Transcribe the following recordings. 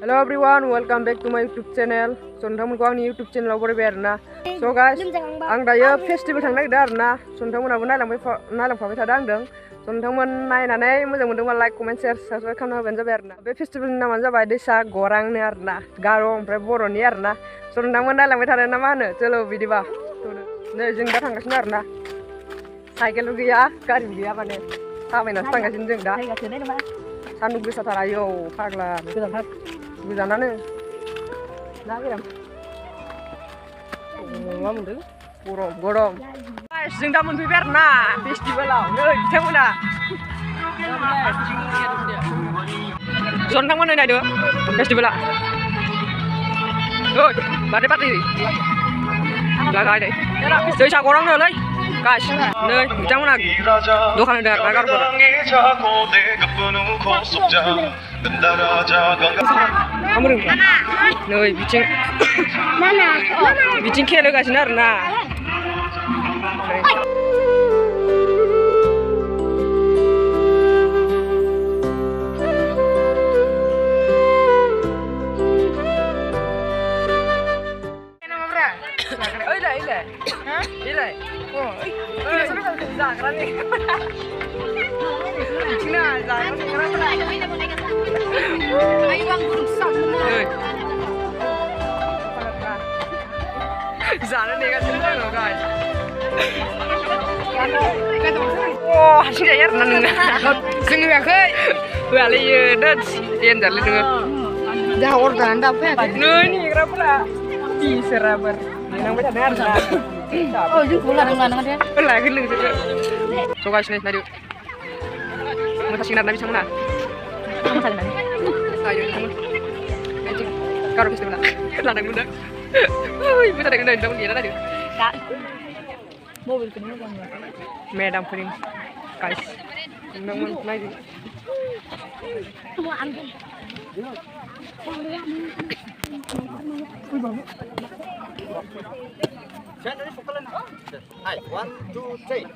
Hello everyone, welcome back to my YouTube channel. So nontonमोनखौ आंनि YouTube channel आव बरायबाय आरोना. So guys, आं दायो फेस्टिभेल थांनो नागिरदों आरोना. So नोंथांमोनाबो नायलांफाबाय थादों आंजों. So नोंथांमोन नायनानै मोजां मोनदोंबा लाइक, कमेन्ट, शेयार, साबस्क्राइब खालामना होबानो जाबाय आरोना. बे फेस्टिभेलनि नामानो जाबाय दैसा गरांनो आरोना. गार' ओमफ्राय बर'नि आरोना. So नोंथांमोन नायलांबाय थादों ना मा होनो? चलो बिदिबा. नै जों दा थांगासिनो आरोना. साइकेलबो गैया, गारिबो गैया माने. थाबायनासो थांगासिनो जों दा. सान्दुं गोसाथार आयौ फाग्ला गोजानानो ना गरम मा मोनदों गरम जों दा मोनफैबाय आरोना फेस्टिभेलाव नै बिथांमोना नोंथांमोन नायदो फेस्टिभेला ओइ बार्थडे लागाय दे दैसा गरांनोलै गाइस नै बिथांमोना दखान होदों आरोना गार'फोरा नै बिथिं खेल होगासिनो आरोना जानो नेगासिनो दङ गाइस हारसिं जायो आरोना नोङो जों होआखै होआलै इयो देनजारलै नोङो जोंहा अर्डारानो दाबो फैयाखै नै नेग्राफोरा इसोराफोर नेनांबाय थादों आरोना जोंखौ लानांगोन दे लायाखै नोंसोरो सगासिनो नायदो मोसासिगोन आरोना बिथांमोना आयो गार' फेस्टिभेला लानांगौ दा मोसानायखौ नायनो नोंथांमोन नेना नायदो मबाइलखौनो मोजां मेदामफोरनि गाइस नोंथांमोन नायदो Hai, 1, 2, 3.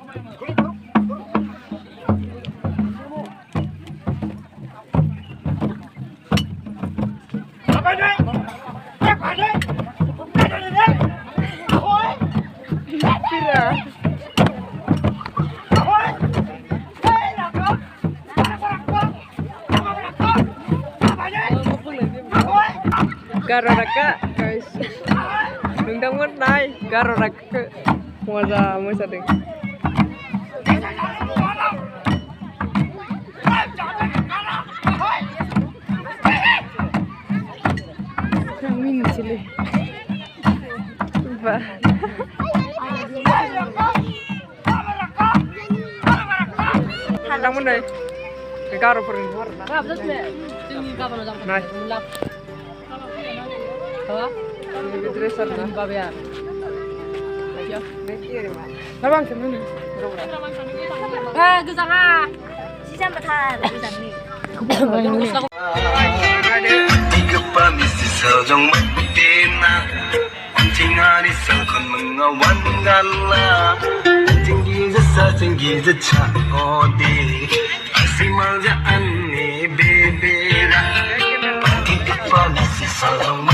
Garoraka guys nungdangmon naik garoraka moza mosadeng min sile ba nungdangmon naik garo perin warna naik apa? Dresser na babayar. Ayo, nekir ma. Labang kemana? Gesang ah. Sisa betal gesang ni. Tiga panisi sejong matina, tingari sangkon mengawan gala, tinggi jasa cakodi, simal ja ane bebera. Tiga panisi sejong